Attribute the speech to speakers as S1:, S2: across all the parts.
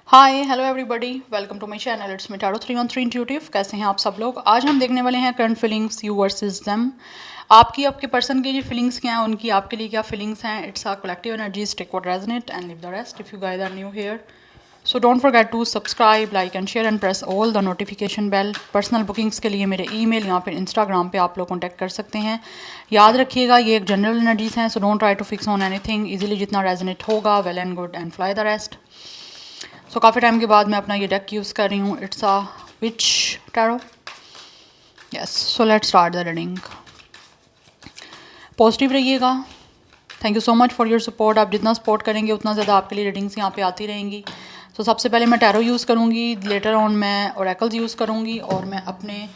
S1: Hi hello everybody, welcome to my channel. It's me tarot 313 intuitive. कैसे हैं आप सब लोग? आज हम देखने वाले हैं current feelings you versus them. आपके पर्सन की जो फीलिंग्स क्या हैं, उनकी आपके लिए क्या फीलिंग्स हैं। It's a collective energies, take what resonate and leave the rest. If you guys are new here, so don't forget to subscribe, like and share and press all the notification bell. Personal bookings के लिए मेरे email या फिर Instagram पे आप लोग contact कर सकते हैं। याद रखिएगा, ये एक जनरल एनर्जीज हैं, so don't try to fix on anything. Easily जितना रेजोनेट होगा, well and good, and fly the rest. So काफ़ी टाइम के बाद मैं अपना ये डेक यूज़ कर रही हूँ। It's a witch tarot. Yes, so let's start the reading. Positive रहिएगा। Thank you so much for your support. आप जितना सपोर्ट करेंगे उतना ज़्यादा आपके लिए रीडिंग्स यहाँ पे आती रहेंगी। तो सबसे पहले मैं टैरो यूज़ करूँगी, लेटर ऑन मैं ओरेकल्स यूज़ करूँगी, और मैं अपने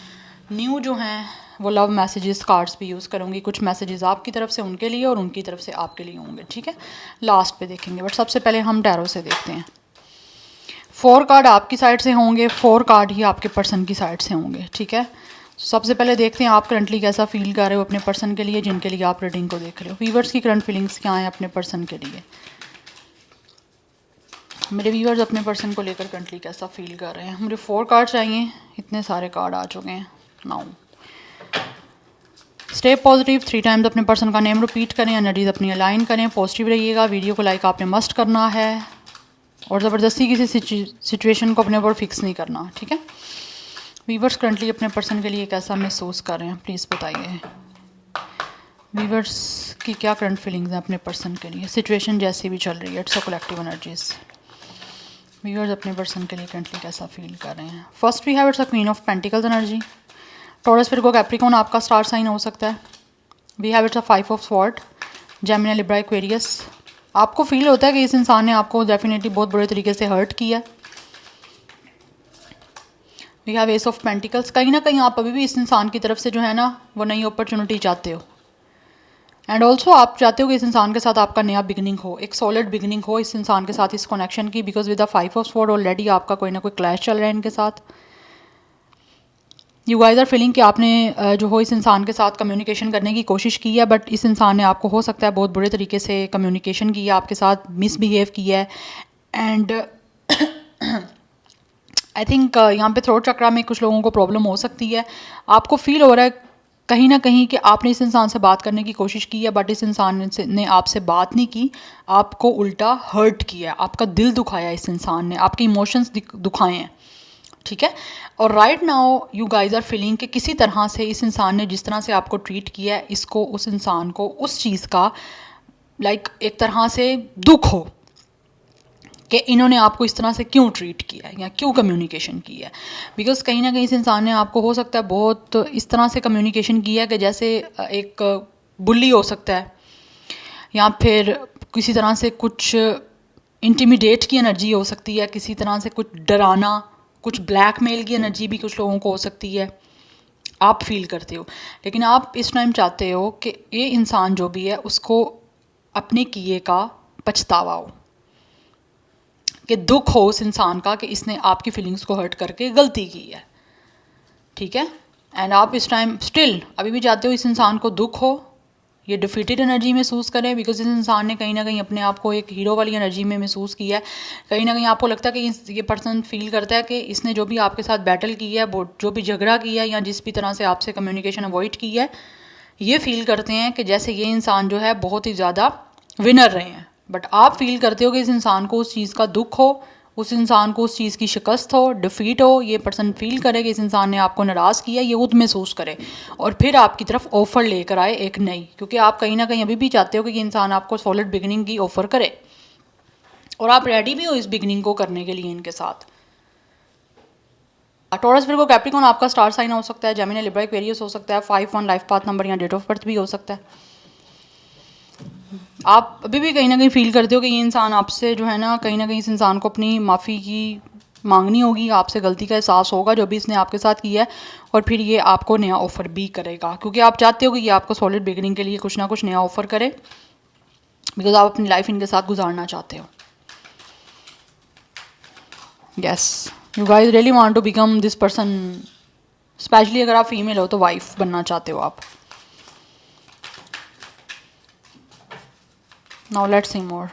S1: न्यू जो हैं वो लव मैसेजेस कार्ड्स भी यूज़ करूँगी। कुछ मैसेजेस आपकी तरफ से उनके लिए और उनकी तरफ से आपके लिए होंगे, ठीक है। लास्ट पे देखेंगे, बट सबसे पहले हम टैरो से देखते हैं। 4 कार्ड आपकी साइड से होंगे, 4 कार्ड ही आपके पर्सन की साइड से होंगे, ठीक है। सबसे पहले देखते हैं आप करंटली कैसा फील कर रहे हो अपने पर्सन के लिए, जिनके लिए आप रीडिंग को देख रहे हो। वीवर्स की करंट फीलिंग्स क्या हैं अपने पर्सन के लिए। मेरे वीवर्स अपने पर्सन को लेकर करंटली कैसा फील कर रहे हैं। मुझे 4 कार्ड चाहिए, इतने सारे कार्ड आ चुके हैं। Now stay positive. 3 टाइम्स अपने पर्सन का नेम रिपीट करें, एनर्जीज अपनी अलाइन करें, पॉजिटिव रहिएगा। वीडियो को लाइक आपने मस्ट करना है, और ज़बरदस्ती किसी सिचुएशन को अपने ऊपर फिक्स नहीं करना, ठीक है। वीवर्स करंटली अपने पर्सन के लिए कैसा महसूस कर रहे हैं, प्लीज़ बताइए। वीवर्स की क्या करंट फीलिंग्स हैं अपने पर्सन के लिए, सिचुएशन जैसी भी चल रही है। It's a collective energies. Viewers अपने पर्सन के लिए करंटली कैसा फील कर रहे हैं। First we have it's a queen of pentacles energy. Taurus, Virgo, Capricorn आपका स्टार साइन हो सकता है। We have it's a 5 of sword, Gemini, Libra, Aquarius. आपको फील होता है कि इस इंसान ने आपको डेफिनेटली बहुत बुरे तरीके से हर्ट किया है। We have ace of pentacles. कहीं ना कहीं आप अभी भी इस इंसान की तरफ से जो है ना वो नई अपॉर्चुनिटी चाहते हो, एंड ऑल्सो आप चाहते हो कि इस इंसान के साथ आपका नया बिगनिंग हो, एक सॉलिड बिगनिंग हो इस इंसान के साथ, इस कनेक्शन की। Because with the 5 of sword already आपका कोई ना कोई क्लैश चल रहा है इनके साथ। यू गाइज आर फीलिंग कि आपने जो हो इस इंसान के साथ कम्युनिकेशन करने की कोशिश की है, बट इस इंसान ने आपको हो सकता है बहुत बुरे तरीके से कम्युनिकेशन किया, आपके साथ मिसबिहेव किया है। एंड आई थिंक यहाँ पे थ्रोट चक्रा में कुछ लोगों को प्रॉब्लम हो सकती है। आपको फील हो रहा है कहीं ना कहीं कि आपने इस इंसान से बात करने की कोशिश की है, बट इस इंसान ने आपसे बात नहीं की, आपको उल्टा हर्ट किया, आपका दिल दुखाया इस इंसान ने, आपके इमोशंस दुखाए हैं, ठीक है। और right now you guys are feeling कि किसी तरह से इस इंसान ने जिस तरह से आपको ट्रीट किया है, इसको, उस इंसान को उस चीज़ का एक तरह से दुख हो कि इन्होंने आपको इस तरह से क्यों ट्रीट किया है या क्यों कम्युनिकेशन किया है। बिकॉज कहीं ना कहीं इस इंसान ने आपको हो सकता है बहुत इस तरह से कम्युनिकेशन किया है कि जैसे एक बुल्ली हो सकता है, या फिर किसी तरह से कुछ इंटिमिडेट की एनर्जी हो सकती है, किसी तरह से कुछ डराना, कुछ ब्लैकमेल की एनर्जी भी कुछ लोगों को हो सकती है, आप फील करते हो। लेकिन आप इस टाइम चाहते हो कि ये इंसान जो भी है उसको अपने किए का पछतावा हो, कि दुख हो उस इंसान का कि इसने आपकी फीलिंग्स को हर्ट करके गलती की है, ठीक है। एंड आप इस टाइम स्टिल अभी भी चाहते हो इस इंसान को दुख हो, ये डिफीटेड एनर्जी महसूस करें। बिकॉज इस इंसान ने कहीं ना कहीं अपने आप को एक हीरो वाली एनर्जी में महसूस किया है। कहीं ना कहीं आपको लगता है कि ये पर्सन फील करता है कि इसने जो भी आपके साथ बैटल की है, जो भी झगड़ा किया है, या जिस भी तरह से आपसे कम्युनिकेशन अवॉइड की है, ये फील करते हैं कि जैसे ये इंसान जो है बहुत ही ज़्यादा विनर रहे हैं। बट आप फील करते हो कि इस इंसान को उस चीज़ का दुख हो, उस इंसान को उस चीज़ की शिकस्त हो, डिफीट हो। ये पर्सन फील करे कि इस इंसान ने आपको नाराज़ किया, ये खुद महसूस करे, और फिर आपकी तरफ ऑफ़र लेकर आए एक नई। क्योंकि आप कहीं ना कहीं अभी भी चाहते हो कि ये इंसान आपको सॉलिड बिगनिंग की ऑफ़र करे, और आप रेडी भी हो इस बिगनिंग को करने के लिए इनके साथ। टॉरस, विर्गो, कैप्रिकॉर्न आपका स्टार साइन हो सकता है। जेमिनी, लिब्रा, एक्वेरियस हो सकता है। 5-1 लाइफ पाथ नंबर या डेट ऑफ बर्थ भी हो सकता है। आप अभी भी कहीं ना कहीं फील करते हो कि ये इंसान आपसे जो है ना कहीं इस इंसान को अपनी माफ़ी की मांगनी होगी, आपसे गलती का एहसास होगा जो भी इसने आपके साथ किया है, और फिर ये आपको नया ऑफ़र भी करेगा। क्योंकि आप चाहते हो कि ये आपको सॉलिड बिगनिंग के लिए कुछ ना कुछ नया ऑफ़र करे, बिकॉज आप अपनी लाइफ इनके साथ गुजारना चाहते हो। Yes, you guys really want to become this person. Specially अगर आप फीमेल हो तो वाइफ बनना चाहते हो आप। नाउ लेट्स सी मोर।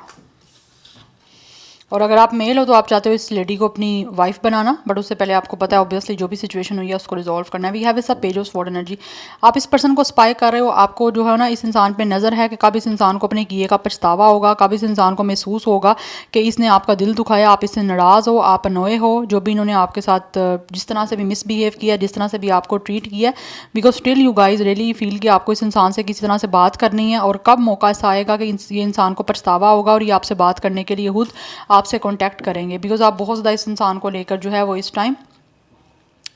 S1: और अगर आप मेल हो तो आप चाहते हो इस लेडी को अपनी वाइफ बनाना, बट उससे पहले आपको पता है ऑब्वियसली जो भी सिचुएशन हुई है उसको रिजॉल्व करना है। वी हैव इस अ पेज ऑफ स्वॉर्ड एनर्जी। आप इस पर्सन को स्पाई कर रहे हो, आपको जो है ना इस इंसान पे नज़र है कि कब इस इंसान को अपने किए का पछतावा होगा, कब इस इंसान को महसूस होगा कि इसने आपका दिल दुखाया, आप इससे नाराज़ हो, आप अनोए हो, जो भी इन्होंने आपके साथ जिस तरह से भी मिसबिहेव किया, जिस तरह से भी आपको ट्रीट किया, because still you guys really feel कि आपको इस इंसान से किसी तरह से बात करनी है। और कब मौका ऐसा आएगा कि ये इंसान को पछतावा होगा और ये आपसे बात करने के लिए खुद आपसे कॉन्टैक्ट करेंगे, बिकॉज आप बहुत ज़्यादा इस इंसान को लेकर जो है वो इस टाइम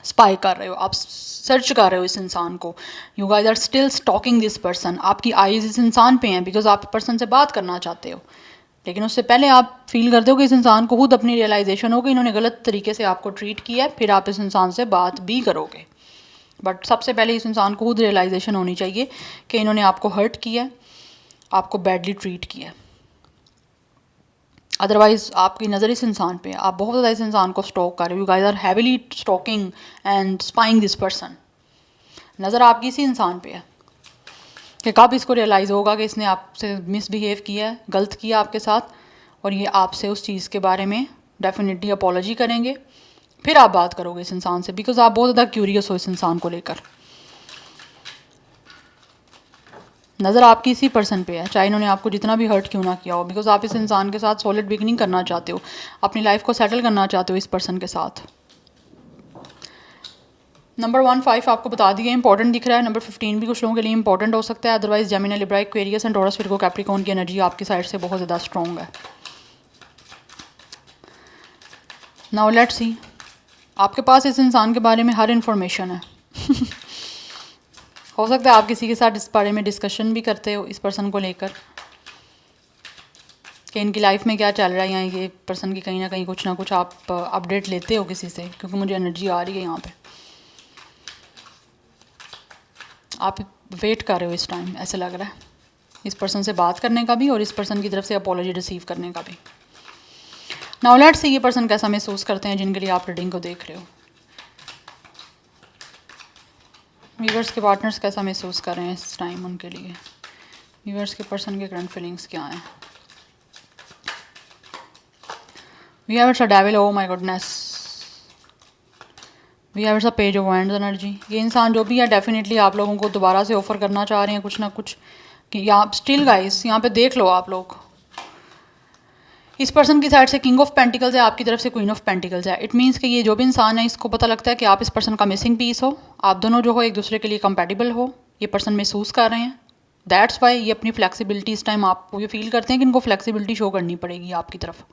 S1: स्पाई कर रहे हो, आप सर्च कर रहे हो इस इंसान को। You guys are still stalking this person. आपकी आईज इस इंसान पे हैं बिकॉज आप पर्सन से बात करना चाहते हो, लेकिन उससे पहले आप फील करते हो कि इस इंसान को खुद अपनी रियलाइजेशन हो कि इन्होंने गलत तरीके से आपको ट्रीट किया है, फिर आप इस इंसान से बात भी करोगे। बट सबसे पहले इस इंसान को खुद रियलाइजेशन होनी चाहिए कि इन्होंने आपको हर्ट किया है, आपको बैडली ट्रीट किया है। अदरवाइज आपकी नज़र इस इंसान पे है, आप बहुत ज़्यादा इस इंसान को स्टॉक कर रहे हो। You guys are heavily stalking and spying this person. नज़र आपकी इसी इंसान पे है कि कब इसको रियलाइज़ होगा कि इसने आपसे मिसबिहेव किया है, गलत किया आपके साथ, और ये आपसे उस चीज़ के बारे में डेफिनेटली अपॉलॉजी करेंगे, फिर आप बात करोगे इस इंसान से, बिकॉज आप बहुत ज़्यादा क्यूरियस हो इस इंसान को लेकर। नज़र आपकी इसी पर्सन पे है, चाहे इन्होंने आपको जितना भी हर्ट क्यों ना किया हो, बिकॉज आप इस इंसान के साथ सॉलिड बिगनिंग करना चाहते हो, अपनी लाइफ को सेटल करना चाहते हो इस पर्सन के साथ। नंबर 1 5 आपको बता दिया इंपॉर्टेंट दिख रहा है। नंबर 15 भी कुछ लोगों के लिए इंपॉर्टेंट हो सकता है। Otherwise Gemini, Libra, Aquarius and taurus, Virgo, Capricorn की एनर्जी आपकी साइड से बहुत ज़्यादा स्ट्रॉन्ग है। नाउ लेट्स सी, आपके पास इस इंसान के बारे में हर इन्फॉर्मेशन है। हो सकता है आप किसी के साथ इस बारे में डिस्कशन भी करते हो इस पर्सन को लेकर कि इनकी लाइफ में क्या चल रहा है, या ये पर्सन की कहीं ना कहीं कुछ ना कुछ आप अपडेट लेते हो किसी से, क्योंकि मुझे एनर्जी आ रही है यहाँ पे। आप वेट कर रहे हो इस टाइम, ऐसे लग रहा है, इस पर्सन से बात करने का भी और इस पर्सन की तरफ से अपॉलॉजी रिसीव करने का भी। नाउ लेट्स सी ये पर्सन कैसा महसूस करते हैं जिनके लिए आप रीडिंग को देख रहे हो। व्यूअर्स के पार्टनर्स कैसा महसूस कर रहे हैं इस टाइम उनके लिए। व्यूअर्स के पर्सन के करंट फीलिंग्स क्या हैं। We have it's a devil, oh my goodness. We have it's a page of wands energy. ये इंसान जो भी है डेफिनेटली आप लोगों को दोबारा से ऑफर करना चाह रहे हैं कुछ ना कुछ, कि यहाँ स्टिल गाइस यहाँ पे देख लो आप लोग, इस पर्सन की साइड से किंग ऑफ पेंटिकल्स है, आपकी तरफ से क्वीन ऑफ पेंटिकल्स है। इट मीन्स कि ये जो भी इंसान है इसको पता लगता है कि आप इस पर्सन का मिसिंग पीस हो, आप दोनों जो हो एक दूसरे के लिए कंपेटिबल हो, ये पर्सन महसूस कर रहे हैं। दैट्स वाई ये अपनी फ्लेक्सिबिलिटी इस टाइम आप ये फील करते हैं कि इनको फ्लेक्सिबिलिटी शो करनी पड़ेगी आपकी तरफ,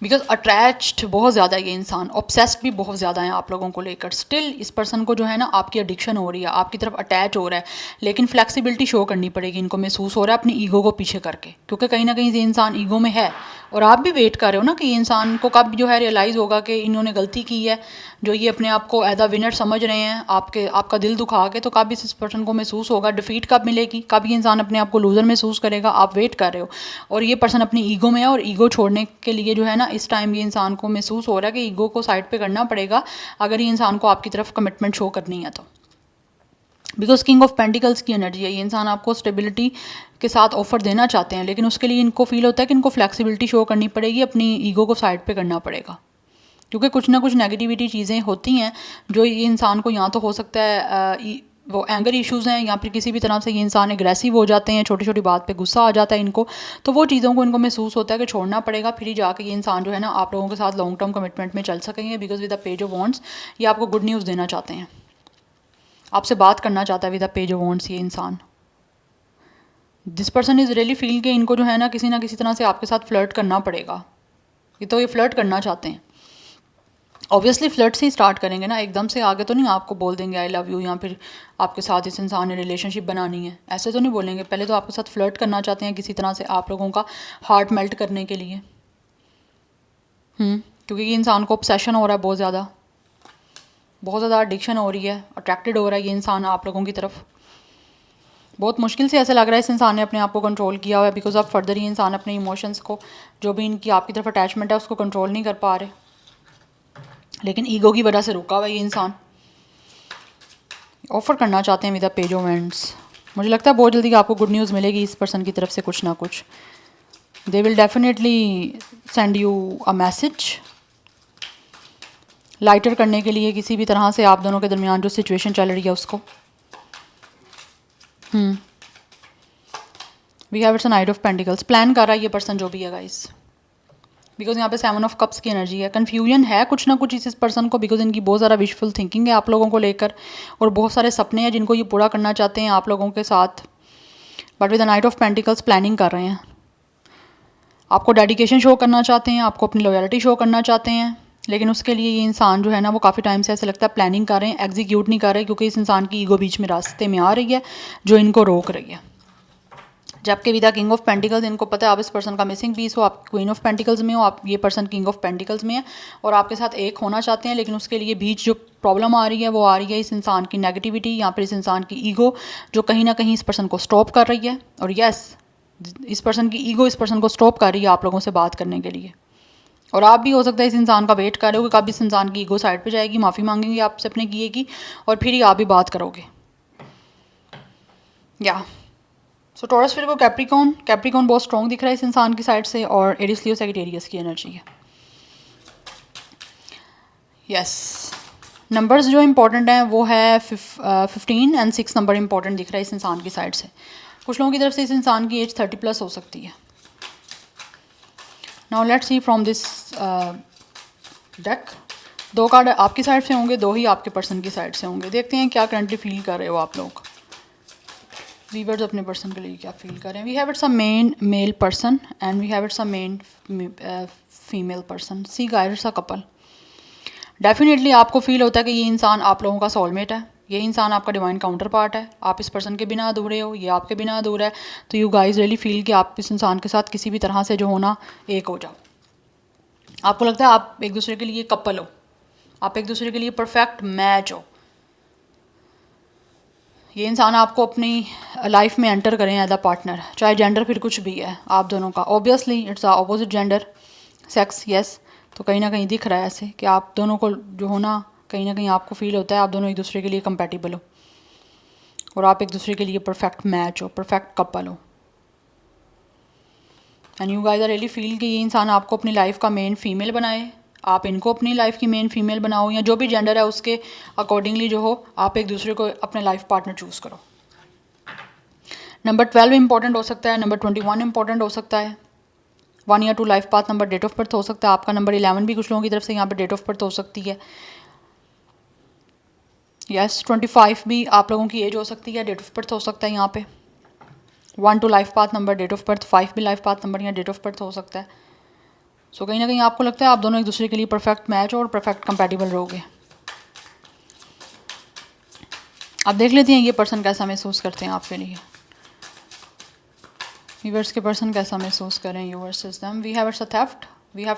S1: बिकॉज अटैच्ड बहुत ज़्यादा है ये इंसान, ऑब्सेस्ड भी बहुत ज़्यादा है आप लोगों को लेकर। स्टिल इस पर्सन को जो है ना आपकी एडिक्शन हो रही है, आपकी तरफ अटैच हो रहा है, लेकिन फ्लेक्सिबिलिटी शो करनी पड़ेगी इनको, महसूस हो रहा है अपनी ईगो को पीछे करके, क्योंकि कहीं ना कहीं ये इंसान ईगो में है। और आप भी वेट कर रहे हो ना कि ये इंसान को कब जो है रियलाइज़ होगा कि इन्होंने गलती की है, जो ये अपने आप को एज अ विनर समझ रहे हैं आपका दिल दुखा के, तो कब इस पर्सन को महसूस होगा, डिफीट कब मिलेगी, कब ये इंसान अपने आप को लूज़र महसूस करेगा, आप वेट कर रहे हो। और ये पर्सन अपनी ईगो में है, और ईगो छोड़ने के लिए जो है ना इस टाइम ये इंसान को महसूस हो रहा है कि ईगो को साइड पे करना पड़ेगा अगर ये इंसान को आपकी तरफ कमिटमेंट शो करनी है तो। बिकॉज किंग ऑफ पेंटिकल्स की एनर्जी है, ये इंसान आपको स्टेबिलिटी के साथ ऑफर देना चाहते हैं, लेकिन उसके लिए इनको फील होता है कि इनको फ्लेक्सिबिलिटी शो करनी पड़ेगी, अपनी ईगो को साइड पे करना पड़ेगा, क्योंकि कुछ ना कुछ नेगेटिविटी चीज़ें होती हैं जो ये इंसान को, यहाँ तो हो सकता है वो एंगर इश्यूज़ हैं, या फिर किसी भी तरह से ये इंसान एग्रेसिव हो जाते हैं, छोटी छोटी बात पे गुस्सा आ जाता है इनको, तो वो चीज़ों को इनको महसूस होता है कि छोड़ना पड़ेगा, फिर ही जाके ये इंसान जो है ना आप लोगों के साथ लॉन्ग टर्म कमिटमेंट में चल सकेंगे। Because with the page of wands ये आपको गुड न्यूज़ देना चाहते हैं, आपसे बात करना चाहता है with the page of wands ये इंसान। This person is really feel कि इनको जो है ना किसी तरह से आपके साथ फ्लर्ट करना पड़ेगा, ये तो ये फ्लर्ट करना चाहते हैं। ऑब्वियसली फ्लर्ट से ही स्टार्ट करेंगे ना, एकदम से आगे तो नहीं आपको बोल देंगे आई लव यू, या फिर आपके साथ इस इंसान ने रिलेशनशिप बनानी है, ऐसे तो नहीं बोलेंगे। पहले तो आपके साथ फ्लर्ट करना चाहते हैं किसी तरह से आप लोगों का हार्ट मेल्ट करने के लिए। क्योंकि ये इंसान को ऑब्सेशन हो रहा है, बहुत ज़्यादा एडिक्शन हो रही है, अट्रैक्टेड हो रहा है ये इंसान आप लोगों की तरफ। बहुत मुश्किल से ऐसा लग रहा है इस इंसान ने अपने आप को कंट्रोल किया हुआ है, बिकॉज ऑफ फर्दर ये इंसान अपने इमोशंस को, जो भी इनकी आपकी तरफ अटैचमेंट है उसको कंट्रोल नहीं कर पा रहे, लेकिन ईगो की वजह से रुका हुआ है ये इंसान। ऑफर करना चाहते हैं with the page of wands. मुझे लगता है बहुत जल्दी आपको गुड न्यूज़ मिलेगी इस पर्सन की तरफ से कुछ ना कुछ। They will definitely send you a message lighter करने के लिए किसी भी तरह से आप दोनों के दरमियान जो सिचुएशन चल रही है उसको। We have it's a knight of pentacles, plan कर रहा है ये पर्सन जो भी है गाइस, बिकॉज यहाँ पे 7 ऑफ कप्स की एनर्जी है। कन्फ्यूजन है कुछ ना कुछ इस पर्सन को, बिकॉज इनकी बहुत ज़्यादा विशफुल थिंकिंग है आप लोगों को लेकर, और बहुत सारे सपने हैं जिनको ये पूरा करना चाहते हैं आप लोगों के साथ, but with the night of pentacles planning कर रहे हैं। आपको डेडिकेशन शो करना चाहते हैं, आपको अपनी लॉयल्टी शो करना चाहते हैं, लेकिन उसके लिए ये इंसान जो है ना वो काफ़ी टाइम से ऐसा लगता है प्लानिंग कर रहे हैं, एग्जीक्यूट नहीं कर रहे, क्योंकि इस इंसान की ईगो बीच में रास्ते में आ रही है जो इनको रोक रही है। जबकि with the king of pentacles इनको पता है आप इस पर्सन का मिसिंग पीस हो, आप क्वीन ऑफ पेंटिकल्स में हो, आप ये पर्सन किंग ऑफ पेंटिकल्स में है और आपके साथ एक होना चाहते हैं, लेकिन उसके लिए बीच जो प्रॉब्लम आ रही है वो आ रही है इस इंसान की नेगेटिविटी, यहाँ पर इस इंसान की ईगो जो कहीं ना कहीं इस पर्सन को स्टॉप कर रही है। और यस, इस पर्सन की ईगो इस पर्सन को स्टॉप कर रही है आप लोगों से बात करने के लिए। और आप भी हो सकता है इस इंसान का वेट कर रहे हो कि कब इस इंसान की ईगो साइड पे जाएगी, माफ़ी मांगेंगे आपसे अपने किए की, और फिर ही आप भी बात करोगे। या सो टॉरस फिर को कैप्रिकॉन बहुत स्ट्रॉन्ग दिख रहा है इस इंसान की साइड से, और एरिस लियो सैजिटेरियस की एनर्जी है। यस, नंबर्स जो इंपॉर्टेंट हैं वो है 15 एंड 6 नंबर इंपॉर्टेंट दिख रहा है इस इंसान की साइड से। कुछ लोगों की तरफ से इस इंसान की एज 30+ हो सकती है। Now let's see from this deck, 2 card आपकी साइड से होंगे, 2 ही आपके पर्सन की साइड से होंगे। देखते हैं क्या करंटली फील कर रहे हो आप लोग, वीवर्स अपने पर्सन के लिए क्या फील कर रहे हैं। We have it's a main male person and we have it's a main female person. See guides a couple. Definitely आपको फील होता है कि ये इंसान आप लोगों का सोलमेट है, ये इंसान आपका डिवाइन काउंटर पार्ट है, आप इस पर्सन के बिना अधूरे हो, ये आपके बिना अधूरा है। तो यू गाइज रियली फील कि आप इस इंसान के साथ किसी भी तरह से जो होना एक हो जाओ। आपको लगता है आप एक दूसरे के लिए कपल हो, आप एक दूसरे के लिए परफेक्ट मैच हो। ये इंसान आपको अपनी लाइफ में एंटर करें एज अ पार्टनर, चाहे जेंडर फिर कुछ भी है आप दोनों का, obviously it's a opposite gender sex, yes. तो कहीं ना कहीं दिख रहा है ऐसे कि आप दोनों को जो हो ना कहीं आपको फील होता है आप दोनों एक दूसरे के लिए कंपेटिबल हो और आप एक दूसरे के लिए परफेक्ट मैच हो, परफेक्ट कपल हो। And you guys are really feel कि ये इंसान आपको अपनी लाइफ का मेन फीमेल बनाए, आप इनको अपनी लाइफ की मेन फीमेल बनाओ, या जो भी जेंडर है उसके अकॉर्डिंगली जो हो आप एक दूसरे को अपने लाइफ पार्टनर चूज़ करो। नंबर 12 इंपॉर्टेंट हो सकता है, नंबर 21 इंपॉर्टेंट हो सकता है, 1 या 2 life path number, date of birth हो सकता है आपका। नंबर 11 भी कुछ लोगों की तरफ से यहाँ पर डेट ऑफ बर्थ हो सकती है। यस, 25 भी आप लोगों की एज हो सकती है, डेट ऑफ बर्थ हो सकता है यहाँ पे। 1 2 life path number, date of birth, 5 भी लाइफ पाथ नंबर या डेट ऑफ बर्थ हो सकता है। सो कहीं ना कहीं आपको लगता है आप दोनों एक दूसरे के लिए परफेक्ट मैच और परफेक्ट कंपैटिबल रहोगे। आप देख लेते हैं ये पर्सन कैसा महसूस करते हैं आपके लिए, व्यूअर्स के पर्सन कैसा महसूस करें you versus them. We have it's a theft, we have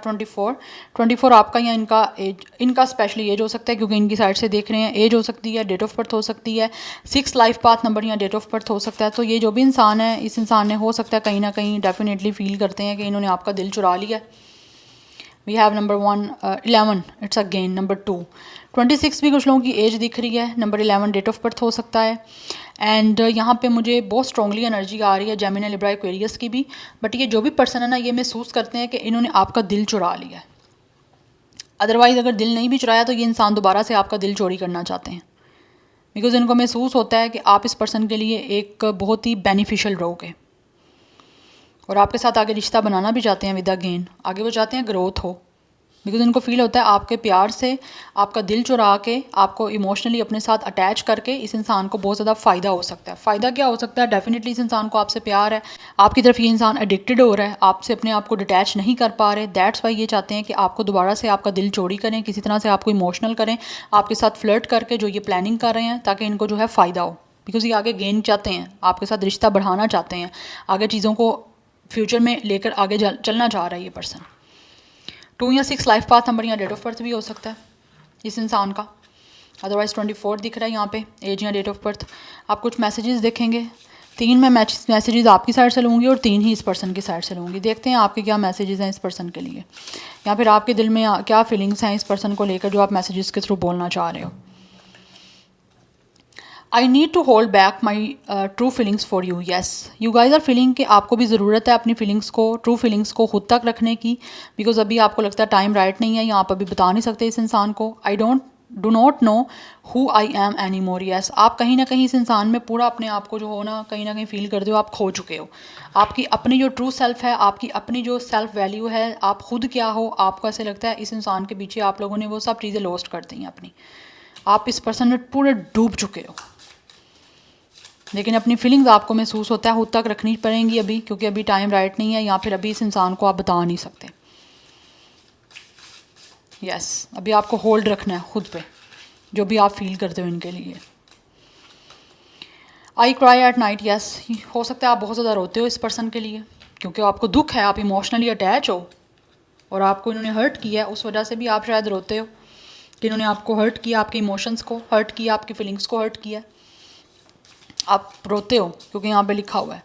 S1: 24 आपका या इनका एज, इनका स्पेशली एज हो सकता है क्योंकि इनकी साइड से देख रहे हैं, एज हो सकती है, डेट ऑफ बर्थ हो सकती है, 6 लाइफ पाथ नंबर या डेट ऑफ बर्थ हो सकता है। तो ये जो भी इंसान है इस इंसान ने हो सकता है कहीं ना कहीं डेफिनेटली फील करते हैं कि इन्होंने आपका दिल चुरा लिया। We have number 11 it's again number 2, 26 भी कुछ लोगों की एज दिख रही है, नंबर 11 डेट ऑफ बर्थ हो सकता है। एंड यहाँ पे मुझे बहुत स्ट्रांगली एनर्जी आ रही है जेमिनी, लिब्रा, एक्वेरियस की भी। बट ये जो भी पर्सन है ना ये महसूस करते हैं कि इन्होंने आपका दिल चुरा लिया है। अदरवाइज़ अगर दिल नहीं भी चुराया तो ये इंसान दोबारा से आपका दिल चोरी करना चाहते हैं, बिकॉज इनको महसूस होता है कि आप इस पर्सन के लिए एक बहुत ही बेनिफिशियल रहोगे और आपके साथ आगे रिश्ता बनाना भी चाहते हैं विद अ गेन, आगे वो चाहते हैं ग्रोथ हो, बिकॉज इनको फील होता है आपके प्यार से, आपका दिल चुरा के, आपको इमोशनली अपने साथ अटैच करके इस इंसान को बहुत ज़्यादा फ़ायदा हो सकता है। फ़ायदा क्या हो सकता है? डेफिनेटली इस इंसान को आपसे प्यार है, आपकी तरफ ये इंसान एडिक्टेड हो रहा है, आपसे अपने आप को डिटैच नहीं कर पा रहे, दैट्स वाई ये चाहते हैं कि आपको दोबारा से आपका दिल चोरी करें, किसी तरह से आपको इमोशनल करें, आपके साथ फ्लर्ट करके जो ये प्लानिंग कर रहे हैं ताकि इनको जो है फ़ायदा हो, बिकॉज ये आगे गेन चाहते हैं, आपके साथ रिश्ता बढ़ाना चाहते हैं, आगे चीज़ों को फ्यूचर में लेकर आगे चलना चाह रहा है ये पर्सन। 2 या 6 लाइफ पाथ नंबर या डेट ऑफ बर्थ भी हो सकता है इस इंसान का, अदरवाइज़ 24 दिख रहा है यहाँ पे एज या डेट ऑफ बर्थ। आप कुछ मैसेजेस देखेंगे, 3 मैं मैसेजेस आपकी साइड से लूँगी और 3 ही इस पर्सन की साइड से लूँगी। देखते हैं आपके क्या मैसेजेस हैं इस पर्सन के लिए, या फिर आपके दिल में क्या फीलिंग्स हैं इस पर्सन को लेकर जो आप मैसेजेस के थ्रू बोलना चाह रहे हो। I need to hold back my true feelings for you. Yes, you guys are feeling कि आपको भी ज़रूरत है अपनी फीलिंग्स को, ट्रू फीलिंग्स को खुद तक रखने की, बिकॉज अभी आपको लगता है टाइम राइट नहीं है या आप अभी बता नहीं सकते इस इंसान को. I do not know who I am any more. Yes, आप कहीं ना कहीं इस इंसान में पूरा अपने आप को जो हो ना कहीं ना कहीं फील करते हो आप खो चुके हो. आपकी अपनी जो ट्रू सेल्फ है, आपकी अपनी जो सेल्फ वैल्यू है, आप खुद क्या हो, आपको ऐसे लगता है इस इंसान के पीछे आप लोगों ने वो सब चीज़ें लॉस्ट कर दी हैं अपनी. आप इस पर्सन में पूरे डूब चुके हो, लेकिन अपनी फीलिंग्स आपको महसूस होता है खुद तक रखनी पड़ेंगी अभी, क्योंकि अभी टाइम राइट नहीं है, या फिर अभी इस इंसान को आप बता नहीं सकते. यस, अभी आपको होल्ड रखना है खुद पे जो भी आप फील करते हो इनके लिए. I cry at night. Yes, हो सकता है आप बहुत ज़्यादा रोते हो इस पर्सन के लिए, क्योंकि आपको दुख है, आप इमोशनली अटैच हो और आपको इन्होंने हर्ट किया है, उस वजह से भी आप शायद रोते हो कि इन्होंने आपको हर्ट किया, आपके इमोशंस को हर्ट किया, आपकी फीलिंग्स को हर्ट किया. आप रोते हो क्योंकि यहाँ पे लिखा हुआ है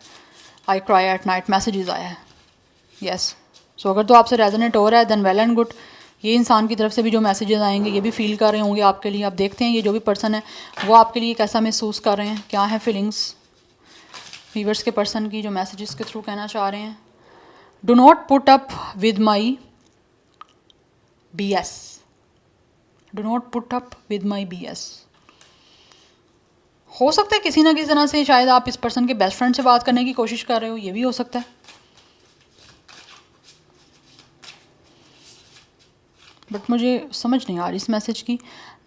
S1: I cry at night, messages आया है. यस, सो अगर तो आपसे रेजोनेट हो रहा है देन वेल एंड गुड. ये इंसान की तरफ से भी जो मैसेजेस आएंगे ये भी फील कर रहे होंगे आपके लिए. आप देखते हैं ये जो भी पर्सन है वो आपके लिए कैसा महसूस कर रहे हैं, क्या है फीलिंग्स व्यूअर्स के पर्सन की जो मैसेजेस के थ्रू कहना चाह रहे हैं. Do not put up with my BS. Do not put up with my BS. हो सकता है किसी ना किसी तरह से शायद आप इस पर्सन के बेस्ट फ्रेंड से बात करने की कोशिश कर रहे हो, ये भी हो सकता है. बट मुझे समझ नहीं आ रही इस मैसेज की.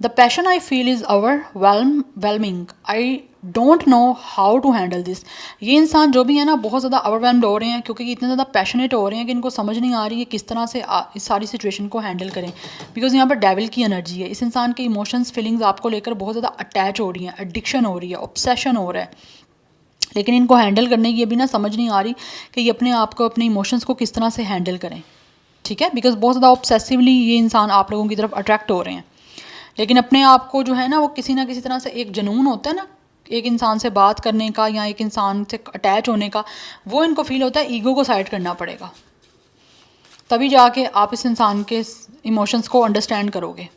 S1: The passion I feel is overwhelming. I don't know how to handle this. ये इंसान जो भी है ना बहुत ज़्यादा ओवरवेलम्ड हो रहे हैं, क्योंकि इतने ज़्यादा पैशनेट हो रहे हैं कि इनको समझ नहीं आ रही है किस तरह से इस सारी सिचुएशन को हैंडल करें, बिकॉज यहाँ पर डेविल की एनर्जी है. इस इंसान के इमोशंस फीलिंग्स आपको लेकर बहुत ज़्यादा अटैच हो रही हैं, एडिक्शन हो रही है, ऑब्सेशन हो रहा है, लेकिन इनको हैंडल करने की अभी ना समझ नहीं आ रही कि ये अपने आप को, अपने इमोशंस को किस तरह से हैंडल करें. ठीक है, बिकॉज बहुत ज़्यादा ऑब्सेसिवली ये इंसान आप लोगों की तरफ अट्रैक्ट हो रहे हैं, लेकिन अपने आप को जो है ना वो किसी ना किसी तरह से एक जुनून होता है ना एक इंसान से बात करने का या एक इंसान से अटैच होने का, वो इनको फील होता है. ईगो को साइड करना पड़ेगा, तभी जाके आप इस इंसान के इमोशंस को अंडरस्टैंड करोगे.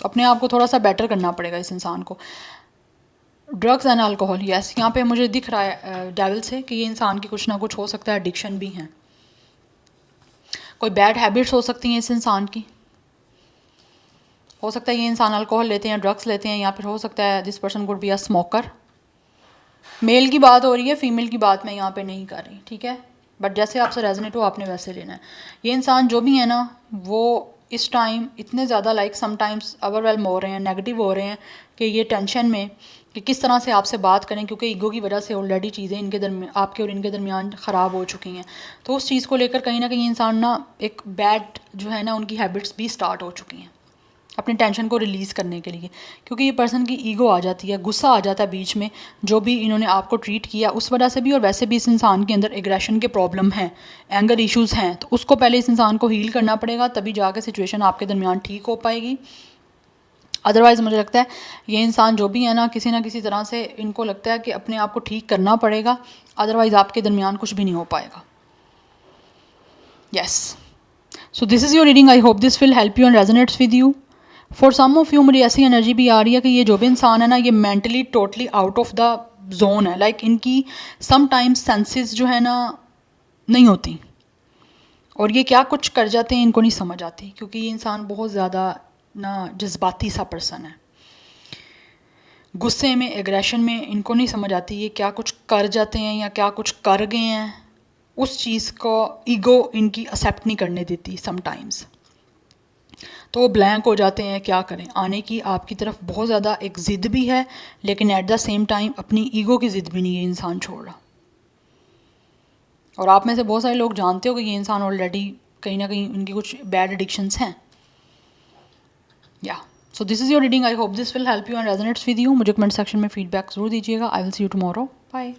S1: अपने आप को थोड़ा सा बेटर करना पड़ेगा इस इंसान को. Drugs and alcohol. यस, यहाँ पे मुझे दिख रहा है डेविल से कि ये इंसान की कुछ ना कुछ हो सकता है एडिक्शन भी हैं, कोई बैड हैबिट्स हो सकती हैं इस इंसान की. हो सकता है ये इंसान अल्कोहल लेते हैं, ड्रग्स लेते हैं, या फिर हो सकता है this person could be a smoker. Male की बात हो रही है, फीमेल की बात मैं यहाँ पे नहीं कर रही. ठीक है, बट जैसे आपसे रेजोनेट हो आपने वैसे लेना है. ये इंसान जो भी है ना वो इस टाइम इतने ज़्यादा समटाइम्स ओवरवेलम हो रहे हैं, नेगेटिव हो रहे हैं कि ये टेंशन में कि किस तरह से आपसे बात करें, क्योंकि ईगो की वजह से ऑलरेडी चीज़ें इनके दरमियान, आपके और इनके दरमियान ख़राब हो चुकी हैं. तो उस चीज़ को लेकर कहीं ना कहीं इंसान ना एक बैड जो है ना उनकी हैबिट्स भी स्टार्ट हो चुकी हैं अपनी टेंशन को रिलीज़ करने के लिए, क्योंकि ये पर्सन की ईगो आ जाती है, गुस्सा आ जाता है बीच में, जो भी इन्होंने आपको ट्रीट किया उस वजह से भी, और वैसे भी इस इंसान के अंदर एग्रेशन के प्रॉब्लम हैं, एंगर इश्यूज़ हैं, तो उसको पहले इस इंसान को हील करना पड़ेगा, तभी जाकर सिचुएशन आपके दरमियान ठीक हो पाएगी. अदरवाइज़ मुझे लगता है ये इंसान जो भी है ना किसी तरह से इनको लगता है कि अपने आप को ठीक करना पड़ेगा, अदरवाइज़ आपके दरमियान कुछ भी नहीं हो पाएगा. Yes, so this is your reading. I hope this will help you and resonates with you. For some of you मुझे ऐसी एनर्जी भी आ रही है कि ये जो भी इंसान है ना ये mentally totally out of the zone है. लाइक इनकी समटाइम्स सेंसेस जो है ना नहीं होती, और ये क्या कुछ कर जाते हैं इनको नहीं समझ आती, क्योंकि ये इंसान बहुत ज़्यादा ना जज्बाती सा पर्सन है. गुस्से में, एग्रेशन में इनको नहीं समझ आती ये क्या कुछ कर जाते हैं या क्या कुछ कर गए हैं, उस चीज़ को ईगो इनकी एक्सेप्ट नहीं करने देती समटाइम्स, तो वो ब्लैंक हो जाते हैं. क्या करें, आने की आपकी तरफ बहुत ज़्यादा एक ज़िद भी है, लेकिन एट द सेम टाइम अपनी ईगो की ज़िद भी नहीं ये इंसान छोड़ रहा. और आप में से बहुत सारे लोग जानते हो कि ये इंसान ऑलरेडी कहीं ना कहीं उनकी कुछ बैड एडिक्शंस हैं. या so this is your reading. I hope this will help you and resonates with you. मुझे कमेंट सेक्शन में फीडबैक ज़रूर दीजिएगा. I will see you tomorrow. Bye.